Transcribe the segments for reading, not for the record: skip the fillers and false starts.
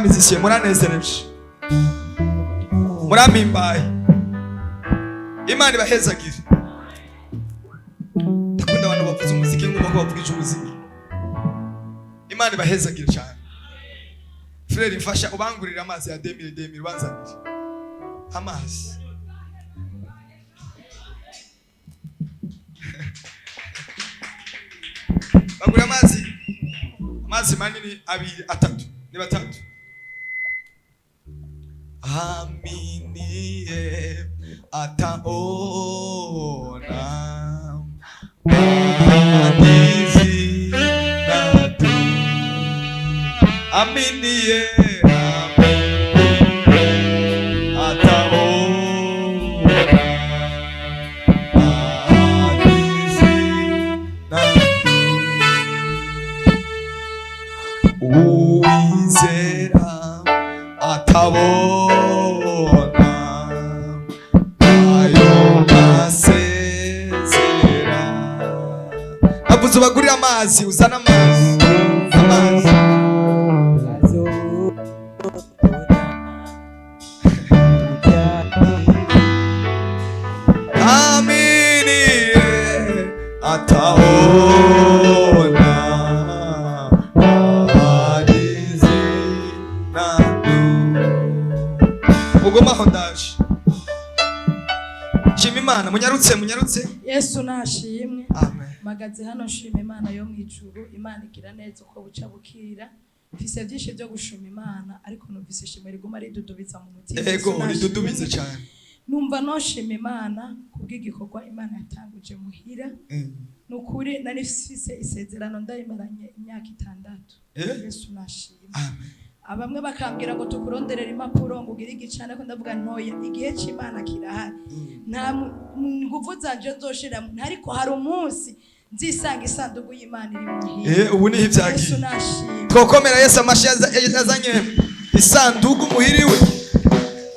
bamizisiye muranezereje muramimbaye Imana ibahezagire. Ndakunda abantu bavuza umuziki nk'uko bavugije umuziki. Imana ibahezagire cyane. Frere mfasha ubangurira amazi ya 2000 banzanire amazi. Bagura amazi manini abiri atatu ni batatu. Aminiye ataona madizi natu aminiye uwizera atabona ayo masezera. Avuze ubagurira amazi, uzana amazi aminiye ataona ugomaho ndaje. Shima Imana munyarutse. Yesu nashimwe. Amen. Magaze hano shima Imana yo mwijuru. Imana igira neza uko buca bukira. Mfise byinshi byo gushima Imana ariko numvise ishimwe riguma ridudubiza mu mutima. Ego ridudubize cyane. Numva no shima Imana kubw'igikorwa Imana yatanguje muhira. Nukuri nari mfise isezerano ndayimaranye imyaka 6. Yesu nashimwe. Amen. Abamwe bakambwira ngo tukuronderera impapuro ngo ugire igicane ko ndavuga ntoya igihe cy'Imana kirahari. Nta nguvu zanje nzoshira ariko hari umunsi nzisanga isanduku y'Imana iri muhira. Ubu niho ibyagiye. Yesu nashimwe. Twokomera Yesu amashi yazanye isanduku muhiriwe.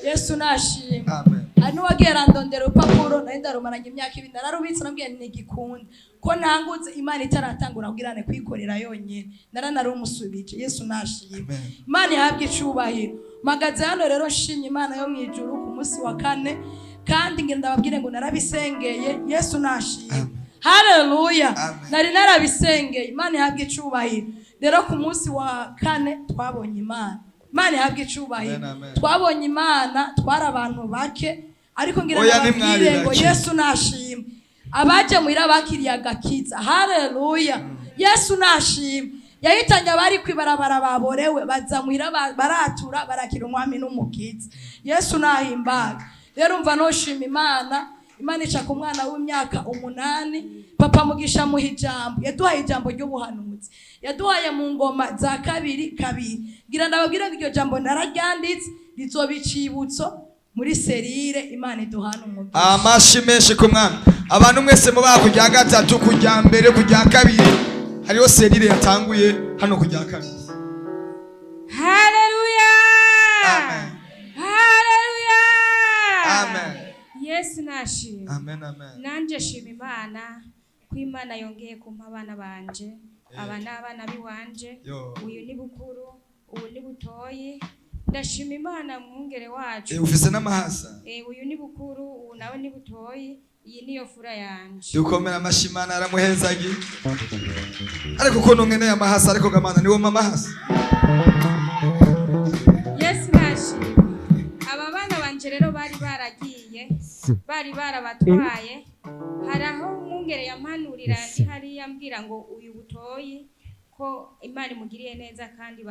Yesu nashimwe. Amen. Hano wagera ndondera upapuro nenda rumaranye imyaka 2 nararubitse nabwiye nigikunda ko ntangutse Imana itaratangura kugirane kwikorera yonyene naranarumusubije. Yesu nashimwe. Imana ihabwe icubahiro. Magaze hano rero nshimye Imana yo mwijuru ku munsi wa 4 kandi ngenda babwire ngo narabisengeye. Yesu nashimwe. Haleluya. Nari narabisengeye. Imana ihabwe icubahiro. Rero ku munsi wa 4 twabonye Imana. Imana ihabwe icubahiro. Twabonye Imana twara abantu bake ariko ngira nababwire ngo Yesu nashimwe. Abaje muhira bakiriye agakiza. Haleluya. Yesu nashimwe. Yahitanye abari kwibarabara baborewe baza muhira baratura barakira umwami n'umukiza. Yesu nahimbaga. Rero umva no shima Imana. Imana ica ku mwana w'imyaka 8 papa mugisha muhijambo yaduhaye ijambo ry'ubuhanuzi yaduhaye mu ngoma za 2 ngira ndababwira ngo iryo jambo nararyanditse rizobicibutso muri serire. Imana iduhana umugisha. Amashi menshi ku mwana. Abantu mwese muba kujya gatatu kujya mbere kujya 2 hariho serire yatanguye hano kujya 2. Haleluya. Amen. Haleluya. Amen. Yesu nashimwe. Amen. Amen. Nanje shima Imana ko Imana yongeye kumpa abana banje. Abana biwanje. Uyu ni bukuru, uyu ni butoyi. Ndashima Imana mwungere wacu. Ufise n'amahasa. Uyu ni bukuru, uyu nawe ni butoyi. Iyi niyo fura yanje. Dukomera amashimana aramuhezagi. Ariko ko nongene amahasa ariko gamana niwo mamahasa. Yesu nashimwe. Aba bana banje rero bari baragiye. Bari barabatwaye. Haraho mwungere yampanurira hari yambwira ngo uyu butoyi ko Imana imugiriye neza kandi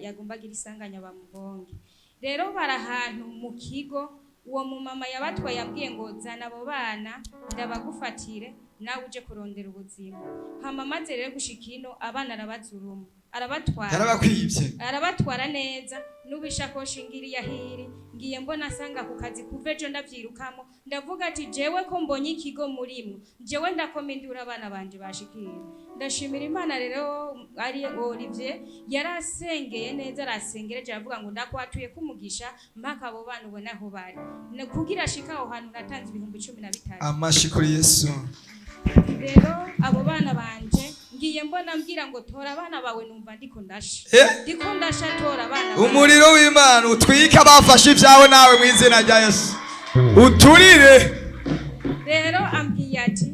yagombagira isanganya bamubonge. Rero barahantu mu kigo uwo mumama yabatwaye yambwiye ngo zana abo bana ndabagufatire nawe uje kurondera ubuzima. Hama maze rero gushikino abana arabazuruma arabatwara yarabakwivye arabatwara neza n'ubishakoshi ngiri yahiri ngiye mbona asanga ku kazi kuvejo ndavyirukamo ndavuga ati jewe ko mbonye ikigo murimo jewe ndakomendura abana banje bashikira. Ndashimira Imana rero ari Olivier yarasengeye neza arasengereje aravuga ngo ndakwatuye kumugisha mpaka abo bana ubona aho bari kugira shika aho hantu natanze 15,000. Amashi kuri Yesu. Rero abo bana banje ngiye mbona mbwira ngo tora abana bawe, numva ndiko ndasha tora abana bawe. Umuriro w'Imana utwika bafashe ibyawe nawe mu izina rya Yesu uturire. Rero ambwiye ati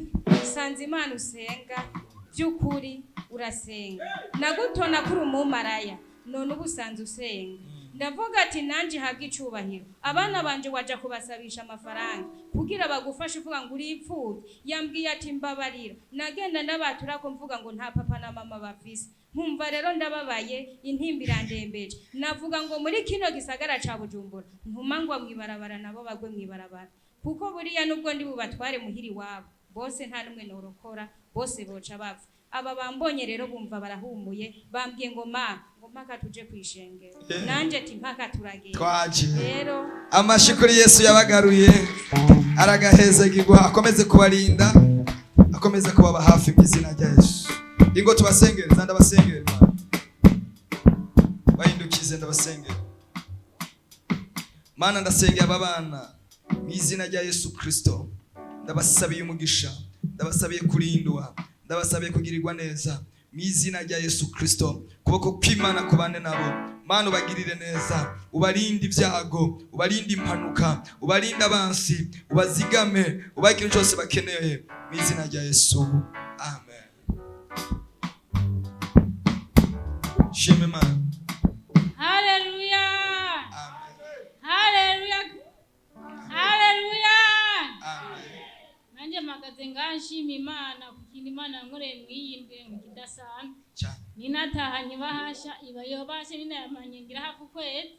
sanze Imana usenga by'ukuri urasenga, nagutona kuri umumaraya none ubusanze usenga. Ndavuga ati nanje habwe icubahiro, abana banje waja kubasabisha amafaranga kugira bagufashe uvuga ngo uri ipfuye. Yambwiye ati mbabarira, nagenda ndabatura ko mvuga ngo nta papa na mama bafise. Nkumva rero ndababaye, intimba irandembeje. Navuga ngo muri kino gisagara ca Bujumbura ntuma ngo mwibarabara nabo bagwe mwibarabara, kuko buriya nubwo ndi bubatware muhiri wabo bose nta numwe norokora, bose boca bapfa. Aba bambonye rero bumva barahumuye, bambwiye ngo mpaka tuje kwishengera. Nanje ati mpaka turagenda. Twaje rero amashikuri Yesu yabagaruye, aragahezagirwa, akomeze kubarinda, akomeze kubaba hafi mu izina rya Yesu. Ingo tubasengere, ndabasengere Imana, bahindukize ndabasengere. Mana ndasengeye aba bana mu izina rya Yesu Kristo, ndabasabiye umugisha, ndabasabiye kurindwa, ndabasabiye kugirirwa neza mu izina rya Yesu Kristo. Kuboko kw'Imana kubane nabo, Mana ubagirire neza, ubarinde ibyago, ubarinde impanuka, ubarinde abansi, ubazigame, ubagire cyose bakeneye mu izina rya Yesu. Amen. Shime Mana. Haleluya. Amen. Haleluya. Haleluya. Amen. Nanje magaze ngashima Imana kukintu Imana yankoreye mwiyindwe mu kidasanzwe. Cyane. Ninatahanye bahasha ibayo bashe ninayamanye ngira hafu kwezi.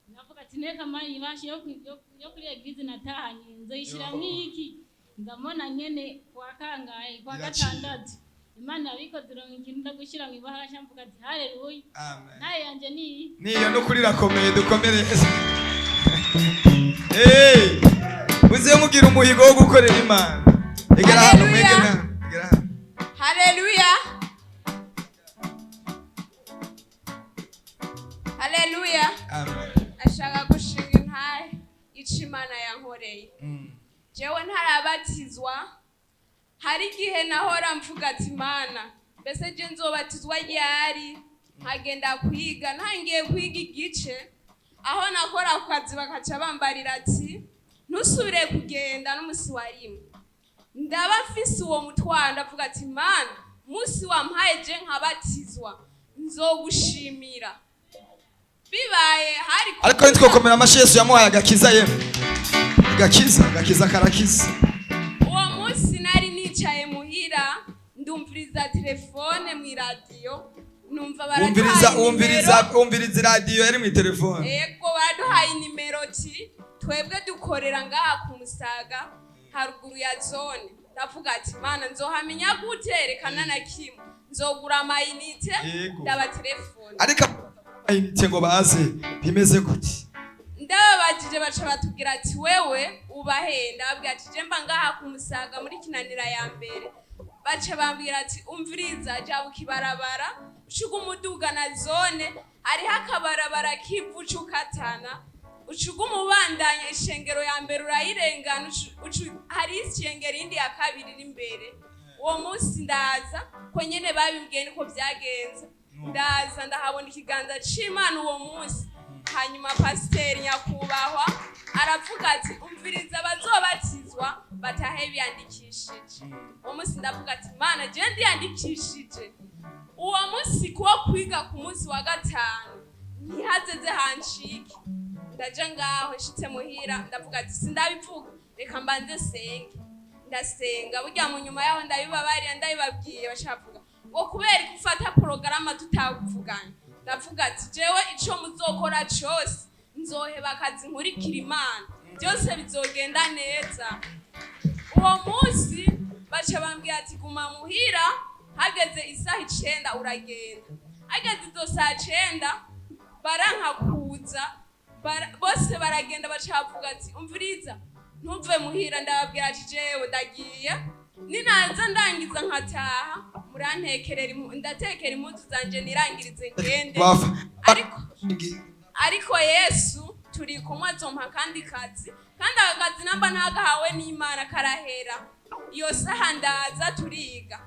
Navuga ati neka manye bashe yo kuri Eglise natahanye nzoyishira mwiki. Ndamona nyene kwa kangaye kwa gatandatu. Imana yabikoze uronka ikintu ndagushira mu bahasha, mvuga ati haleluya. Amen. Naye yanje niyo no kuri rakomeye dukomereze. Muze mugira umuhigo wo gukorera Imana. Egera hano mwegera. Egera hano. Haleluya. Haleluya. Amen. Ashaka gushinga intahe ico Imana yankoreye. Jewe ntarabatizwa, hari igihe nahora mvuga ati Imana mbese je nzobatizwa ryari, nkagenda kwiga, ntangiye kwiga igice aho nakora ku kazi bakaca bambarira ati ntusubire kugenda n'umusi wa rimwe. Ndabafise uwo mutwaro, ndavuga ati Imana musi wampaye je nkabatizwa nzogushimira. Bibaye hari ariko nitwokomera amashi Yesu yamuhaye agakiza yemwe. Gakiza karakiza. Uwo musi nari nicaye muhira ndumviriza telefone mu radio, numva umviriza radio yari mu telefone. Yego baduhaye nimero ti twebwe dukorera ngaha ku Musaga haruguru ya zone. Ndavuga ati Mana nzohamenya guterekana na kimwe, nzogura amayinite ndaba telefone. Ariko amayinite ngo baze bimeze gute? Ndababajije baca batubwira ati wewe ubahenda, babwira ati je mba ngaha ku Musaga muri Kinanira ya mbere. Baca bambwira ati umviriza jabu kibarabara ushuga umuduga na zone, ari hakabarabara kivuca ukatana, ushuga umubandanya ishengero ya mbere urayirengana, hari ishengero indi ya kabiri iri imbere. Uwo munsi ndaza ko nyene babimbwiye niko byagenze, ndaza ndahabona ikiganza c'Imana uwo munsi. Hanyuma pasiteri nyakubahwa aravuga ati umviriza bazobatizwa batahe biyandikishije. Uwo munsi ndavuga ati Mana je ndiyandikishije. Uwo munsi kuwa kwiga ku munsi wa gatanu ntihazeze hanshike, ndaje ngaho nshitse muhira ndavuga ati sindabivuga, reka mbanze senge. Ndasenga burya mu nyuma yaho ndabibabarira, ndabibabwiye bashavuga ngo kubera gufata porogaramu tutavuganye. Ndavuga ati jewe ico muzokora cyose nzoheba akazi nkurikira Imana, byose bizogenda neza. Uwo munsi baca bambwira ati guma muhira, hageze isaha 9 uragenda. Hageze izo saa 9 baranka kuza, bose baragenda. Baca bavuga ati umviriza ntuve muhira. Ndababwira ati jewe ndagiye, ninaza ndangiza nkataha murantekerera ndatekera impuzu zanje nirangirize ngende. Ariko Yesu turi kumwe azompa kandi kazi, kandi akazi namba ntagahawe n'Imana karahera. Iyo saha ndaza turiga,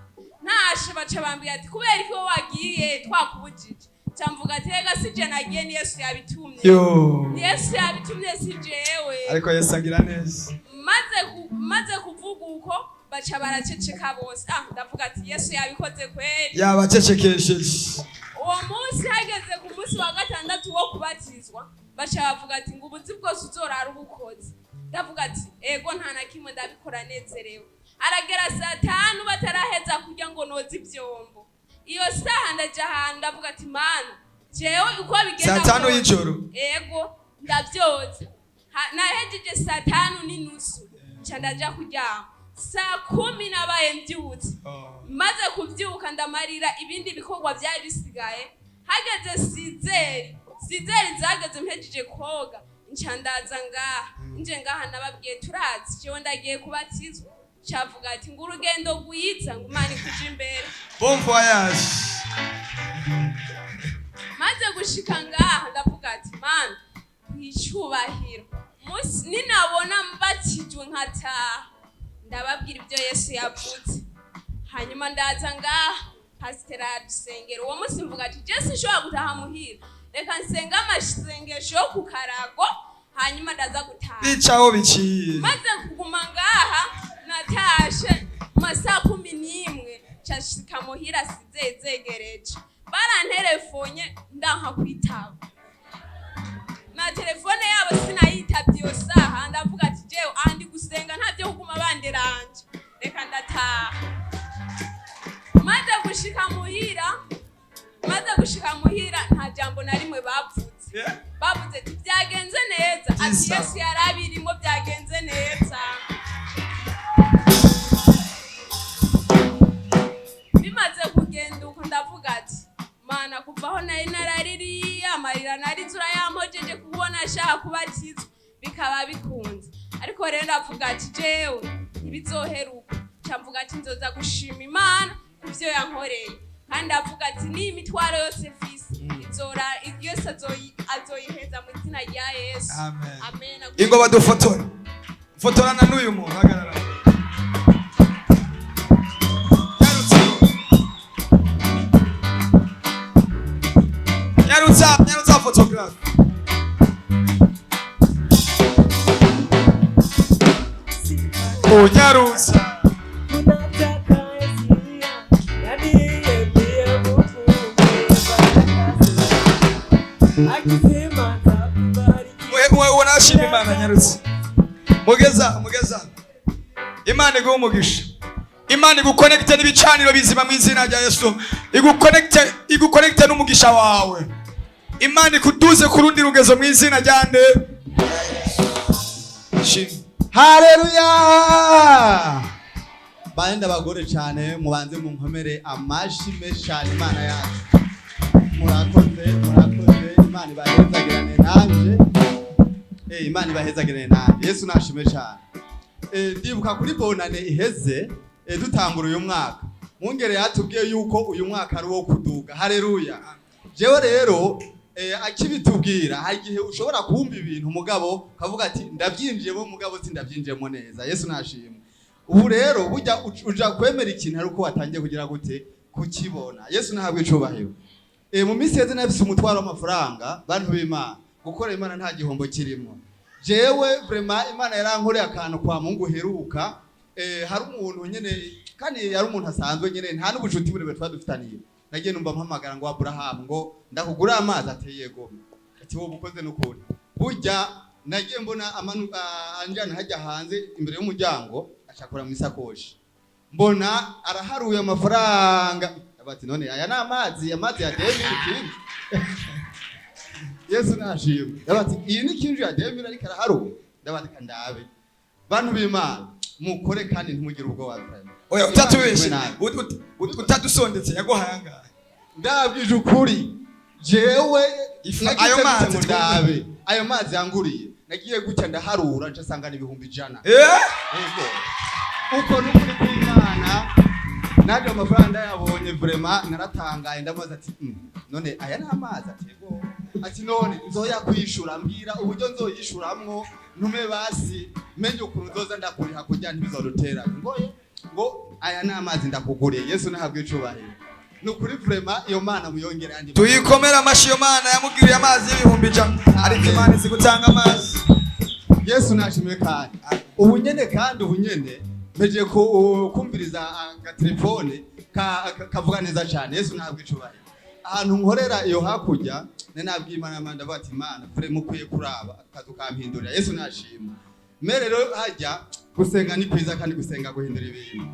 nashe baca bambwira ati kubera iki wowe wagiye twakubujije camvuga ati rega sije nagiye ni Yesu yabitumye Yesu yabitumye si jewe ariko Yesu agira neza maze kuvuga uko baca baraceceka bose ndavuga ati Yesu yabikoze kweli yabacecekesheje uwo munsi hageze ku munsi wa gatandatu wo kubatizwa baca bavuga ati ngo ubuzi bwose uzorara ubukoze ndavuga ati ego nta na kimwe ndabikora nezerewe aragera saa 5 bataraheza kurya ngo noze ivyombo iyo saha ndaja ahantu ndavuga ati mana jewe uko bigenda saa 5 y'ijoro ego ndavyoza nahejeje saa 5:30 nca ndaja kuryama saa 10 nabaye mbyutse maze kuvyuka ndamarira ibindi bikorwa byari bisigaye hageze sizeri zageze mpejeje koga nca ndaza ngaha nababwiye turazi jewe ndagiye kubatizwa cavuga ati ngo urugendo rwiza ngo Imana ikuje imbere bon voyage maze gushika ngaha ndavuga ati mana kwicubahiro musi ninabona mbatijwe nkataha ndababwira ibyo Yesu yavuze hanyuma ndaza ngaha pasiteri adusengera uwo munsi mvuga ati Yesu nshobora gutaha muhira reka nsenga amasengesho yo ku karago hanyuma ndaza gutaha bicaho biciye maze kuguma ngaha natashe masaa 11 cashika muhira sizegereje baranterefonye ndanka kwitaba na telefone yabo sinayitavye iyo saha ndavuga ati jewe andi gusenga ntavyo kuguma banderanje reka ndataha maze gushika muhira nta jambo na rimwe bavuze bavuze ati byagenze neza ati Yesu yarabirimo byagenze neza bimaze kugenda uko ndavuga ati mana kuvaho nari naraririye amarira narize urayampojeje kubona ashaka kubatizwa bikaba bikunze ariko rero ndavuga ati jewe ibizoheruka camvuga ati nzoza gushima Imana kuvyo yankoreye kandi avuga ati ni imitwaro yose fisi izora Yesu azoyiheza mu izina rya Yesu amen ingo badufotore fotorana n'uyu muntu hagarara Nyarutsa photograph Nyarutsa unashima Imana Nyarutsa mugeza Imana iguhe umugisha Imana iguconnecte n'ibicaniro bizima mu izina rya Yesu iguconnecte n'umugisha wawe Imana ikuduze ku rundi rugezo mu izina rya nde Haleluya Banda bagore cyane mubanze mu nkomere amashi meshane Imana yacu murakoze Imana ibahezagirane nanje Imana ibahezagirane nanje Yesu nashime cyane ndibuka kuri bonane iheze dutangura uyu mwaka mungere yatubwiye yuko uyu mwaka ari wo kuduga haleluya jewe rero akibitubwira hari gihe ushobora kumva ibintu mugabo kavuga ati ndabyinjiyemo mugabo sindabyinjiyemo neza Yesu nashimwe ubu rero bujya uja kwemera ikintu ari uko watangiye kugira gute kukibona Yesu nahabwe icubahiro mu minsi yeze nafise umutwaro w'amafaranga bantu b'Imana gukora Imana nta gihombo kirimo jewe vraiment Imana yarankoreye akantu kwa Mungu heruka hari umuntu nyene kandi yari umuntu asanzwe nyene nta n'ubucuti buri twadufitaniye nagiye numva mpamagara ngo Abraham ngo ndakugura amazi ateyego ati wowe ukoze n'ukuri burya nagiye mbona anjana hajya hanze imbere y'umuryango ashakura mu isakoshi mbona araharuye amafaranga abati none aya n'amazi yadeye ikindi Yesu nashimwe abati iyi ni kinju yadeye ariko araharuye ndabati kandabe bantu b'Imana mukore kandi ntimugire ubwo wapfa oya utatubeshe utadusondetse yagohanga ndabwije ukuri jewe ayo mazi yanguriye nagiye gutya ndaharura nje sanga ni 100 yego uko n'ukuri kw'Imana naje amafaranga yabonye vraiment naratangaye ndamaze ati none aya ni amazi atego ati none nzoya kwishura mbwira uburyo nzoyishuramwo ntume basi menye ukuntu nzoza ndakuriha kujya ntibizorutera ngo aya ni amazi ndakuguriye. Yesu nahabwe icubahiro. Nukuri vraiment iyo mana muyongere andi. Tuyikomera amashi yo mana yamugiriye amazi y'ibihumbi ijana. Ariko Imana izi gutanga amazi. Yesu nashimwe kandi. Ubunyene meje kumviriza agatelefone kavuga neza cyane. Yesu nahabwe icubahiro. Ahantu nkorera iyo hakurya nabwiye Imana manda bati Imana kure mukwiye kuraba akazu kampindurira. Yesu nashimwe. Merero hajya gusenga ni kwiza kandi gusenga guhindura ibintu.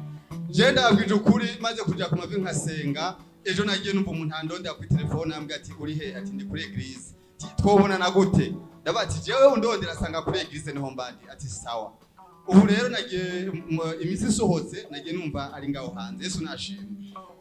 Je ndabwije ukuri maze kuja ku mavi nkasenga. Ejo nagiye numva umuntu andondera ku telefone ambwira ati uri he? Ati ndi kuri Eglise. Twobona na gute? Ndabati jewe undondera sanga kuri Eglise niho mbandi. Ati sawa. Ubu rero nagiye imisi isohotse nagiye numva ari ngaho hanze. Yesu nashimwe.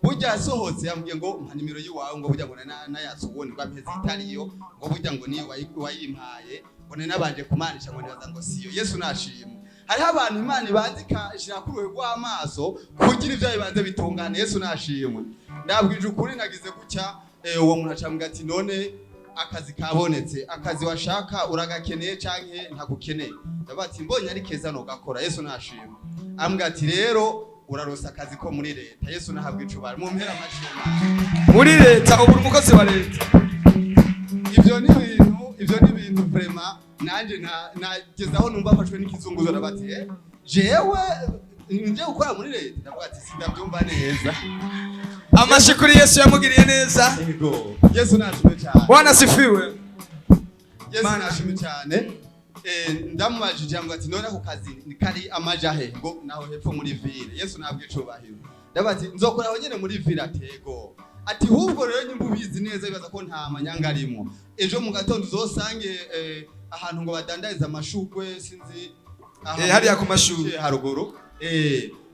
Burya asohotse yambwiye ngo mpa nimero yiwawe ngo burya ngo nayasubone kwa mpezi itariyo ngo burya ngo niyo wayimpaye ngo nabanje kumanisha ngo nibaza ngo siyo. Yesu nashimwe. Hariho abantu Imana ibandikashira kuri wewe rw'amaso kugira ivyo bibanze bitungana. Yesu nashimwe. Ndabwije ukuri nagize gutya uwo muntu acambwa ati none akazi kabonetse, akazi washaka uragakeneye canke ntagukeneye? Ndabati mbonye ari keza no gakora. Yesu nashimwe. Ambwa ati rero urarosa akazi ko muri leta. Yesu nahabwe icubahiro. Mu mpera amashimwe. Muri leta ubu umukozi wa leta. Ivyo ni ibintu vraiment nanje nagezaho numva afashwe n'ikizunguzo nabati jewe nje gukora muri leta. Ndabati sindabyumva neza. Amashi kuri Yesu yamugiriye neza. Yego. Yesu nashimwe cyane. Bwana sifiwe. Yesu nashimwe cyane. Ndamubajije ambwa ati none ako kazi ni kari amajahe ngo naho hepfo muri ville. Yesu nabwe icubahiro. Ndabati nzokora aho nyene muri ville atego. Ati hubwo rero nyimba ubizi neza bibaza ko nta manyanga arimo. Ejo mu gatondo uzosange ahantu ngo badandariza amashugwe sinzi hariya ku mashuri haruguru.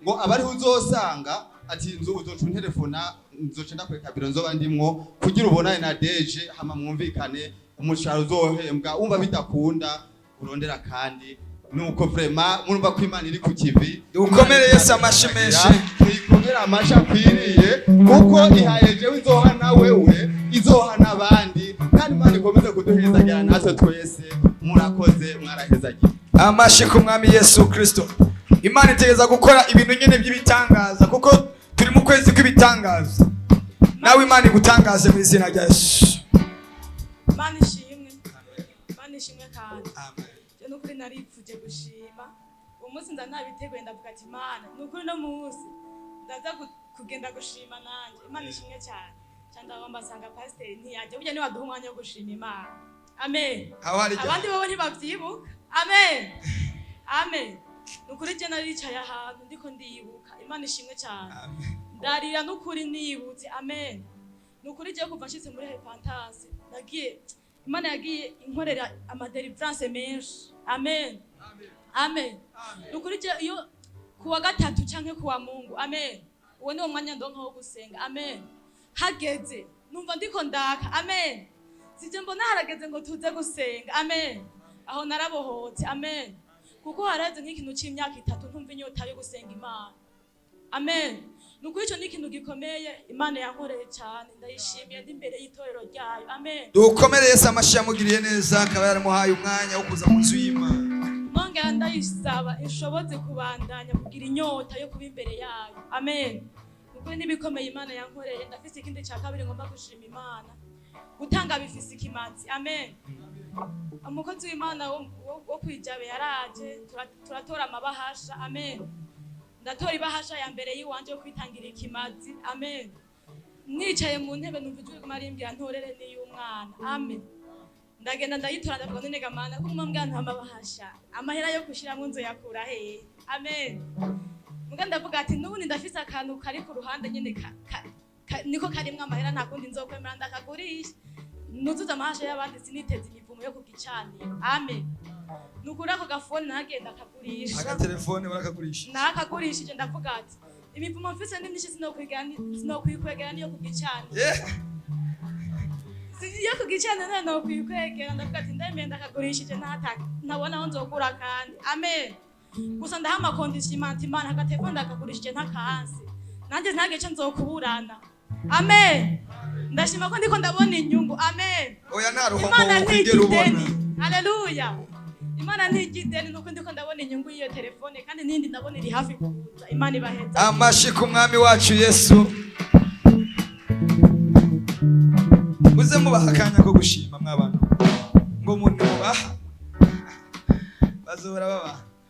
Ngo abari uzosanga ati nzo uzoca telefona nzoca ndakweka biro nzoba ndimwo kugira ubonane na deje hama mwumvikane umushahara uzohembwa umva bidakunda urondera kandi nuko vraiment murumva ko Imana iri ku kivi. Ukomere Yesu amashi menshi. Ikomera amashi akwiriye kuko ihaye jewe izoha na wewe izoha nabandi kandi Imana ikomeze kuduhezagira natwe twese. Murakoze mwarahezagira. Amashi ku mwami Yesu Kristo. Imana itegeza gukora ibintu nyene by'ibitangaza kuko turi mu kwezi kw'ibitangaza. Nawe Imana igutangaze mu izina rya Yesu. Imana ishimwe. Imana ishimwe kandi. Amen. Je nukuri naripfuje gushima. Umunsi nza ntabiteguye ndavuga ati Imana nukuri no munsi ndaza kugenda gushima nanje. Imana ishimwe cyane. Cyanda ngomba sanga pastor ntiyaje burya ni waduha umwanya wo gushima Imana. Amen. Abandi babo ntibavyibuka. Amen. Amen. Nukuri je naricaye ahantu ndiko ndibuka. Imana ishimwe cyane. Ndarira nukuri nibutse. Amen. Nukuri je kuva nshitse muri Repentance nagiye Imana yagiye inkorera amadeliverance menshi. Amen. Amen. Nukuri je iyo kuwa gatatu canke kuwa Mungu. Amen. Uwo ni umwanya ndonka wo gusenga. Amen. Hageze numva ndiko ndaka. Amen. Sije mbona harageze ngo tuze gusenga. Amen. Aho narabohotse. Amen. Kuko hareze nk'ikintu c'imyaka 3 ntumva inyota yo gusenga Imana. Amen. Nuko ico ni ikintu gikomeye Imana yankoreye cyane ndayishimiye ndi imbere y'itorero ryayo. Amen. Dukomere Yesu amashi yamugiriye neza akaba yaramuhaye umwanya wo kuza mu nzu y'Imana. Nonga ndayisaba inshoboze kubandanya kugira inyota yo kuba imbere yayo. Amen. Nuko nibikomeye Imana yankoreye ndafise ikindi cya kabiri ngomba gushima Imana. Gutanga bifise ikimanzi. Amen. Umukozi w'Imana wo kwijabe yaraje turatora amabahasha. Amen. Ndatora ibahasha ya mbere yiwanje yo kwitangira ikimazi. Amen. Nicaye mu ntebe numva ijwi kumarimbira ntorere ni y'umwana. Amen. Ndagenda ndayitora ndavuga none gamana ko mwambwa amabahasha amahera yo kushiramwe nzo yakura he. Amen. Muga ndavuga ati nubundi ndafise akantu kari ku ruhande nyene niko karimwe amahera ntakundi nzokwemera ndakagurisha nuzuza amahasha y'abandi siniteze imivumo yo kugicanira. Amen. Nukura ko gafone nagenda akagurisha. Aka telefone barakagurisha. Nakagurishije ndavuga ati imivumo mfise n'imyinshi sinokwikwegera niyo kugicanira. Yo kugicanira no kwikwegera ndavuga ati ndemenda akagurishije ntabona aho nzokura kandi. Amen. Gusa ndahama kondishimenti Imana agatelefone ndakagurishije ntakansi. Nanjye ntagece nzokuburana. Amen. Ndashima ko ndiko ndabona inyungu. Amen. Oya naruho Imana ntigideni. Haleluya. Imana ntigideni nuko ndiko ndabona inyungu iyo nabonye telefone kandi n'indi ndabona iri hafi kuza. Imana ibaheza. Amashi ku mwami wacu Yesu. Muze mubaha akanya ko gushima mw'abantu ngo umuntu mubaha bazohora babaha